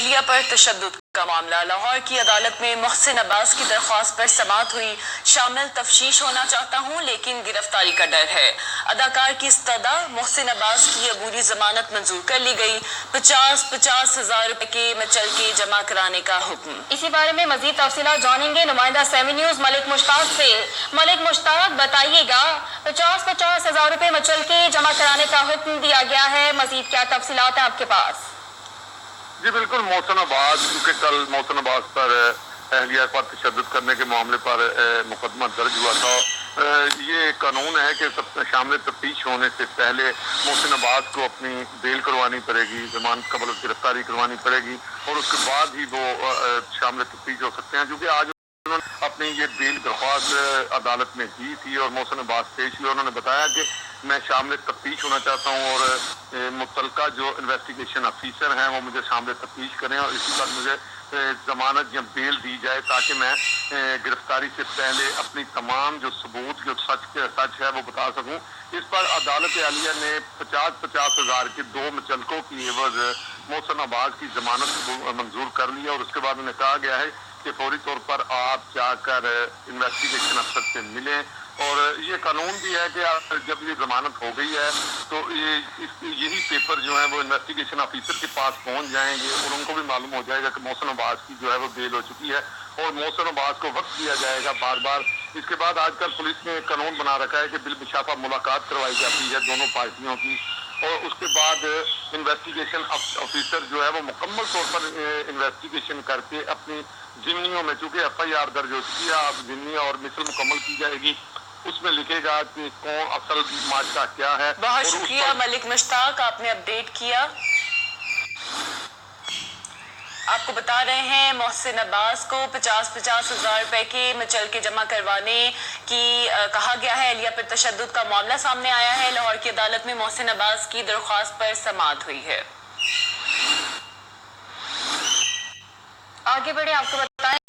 اہلیہ پر تشدد کا معاملہ لاہور کی عدالت میں محسن عباس کی درخواست پر سماعت ہوئی۔ شامل تفتیش ہونا چاہتا ہوں لیکن گرفتاری کا ڈر ہے۔ اداکار کی استدعا محسن عباس کی عبوری ضمانت منظور کر لی گئی۔ 50 ہزار روپے کے مچلکے جمع کرانے کا حکم۔ اسی بارے میں مزید تفصیلات جانیں گے نمائندہ 7 نیوز ملک مشتاق سے۔ ملک مشتاق بتائیے گا، 50 ہزار روپے مچلکے جمع کرانے کا حکم دیا گیا ہے، مزید کیا تفصیلات ہیں آپ کے پاس؟ جی بالکل، محسن عباس، کیونکہ کل محسن عباس پر اہلیہ پر تشدد کرنے کے معاملے پر مقدمہ درج ہوا تھا۔ یہ قانون ہے کہ شامل تفتیش ہونے سے پہلے محسن عباس کو اپنی بیل کروانی پڑے گی، ضمانت قبل گرفتاری کروانی پڑے گی، اور اس کے بعد ہی وہ شامل تفتیش ہو سکتے ہیں۔ کیونکہ آج انہوں نے اپنی یہ بیل درخواست عدالت میں دی تھی اور محسن عباس پیش ہوئے، انہوں نے بتایا کہ میں شامل تفتیش ہونا چاہتا ہوں اور متعلقہ جو انویسٹیگیشن افیسر ہیں وہ مجھے شامل تفتیش کریں اور اسی پر مجھے ضمانت یا بیل دی جائے تاکہ میں گرفتاری سے پہلے اپنی تمام جو ثبوت جو سچ ہے وہ بتا سکوں۔ اس پر عدالت عالیہ نے 50 ہزار کے 2 مچلکوں کی عوض محسن عباس کی ضمانت منظور کر لیا، اور اس کے بعد انہیں کہا گیا ہے کہ فوری طور پر آپ جا کر انویسٹیگیشن افسر سے ملیں۔ اور یہ قانون بھی ہے کہ جب یہ ضمانت ہو گئی ہے تو یہی پیپر جو ہیں وہ انویسٹیگیشن آفیسر کے پاس پہنچ جائیں گے اور ان کو بھی معلوم ہو جائے گا کہ محسن عباس کی جو ہے وہ بیل ہو چکی ہے اور محسن عباس کو وقت دیا جائے گا بار بار۔ اس کے بعد آج کل پولیس نے قانون بنا رکھا ہے کہ بالمشافہ ملاقات کروائی جاتی ہے دونوں پارٹیوں کی، اور اس کے بعد انویسٹیگیشن آفیسر جو ہے وہ مکمل طور پر انویسٹیگیشن کر کے اپنی ضمنیوں میں، چونکہ ایف آئی آر درج ہو چکی ہے، اب ضمنی اور مثل مکمل کی جائے گی، اس میں لکھے گا کہ کون اصل ماجرا کیا ہے۔ بہت شکریہ ملک مشتاق، آپ نے اپڈیٹ کیا۔ آپ کو بتا رہے ہیں محسن عباس کو 50 ہزار روپے کے مچلکے جمع کروانے کی کہا گیا ہے۔ اہلیہ پر تشدد کا معاملہ سامنے آیا ہے۔ لاہور کی عدالت میں محسن عباس کی درخواست پر سماعت ہوئی ہے۔ آگے بڑھیں، آپ کو بتائیں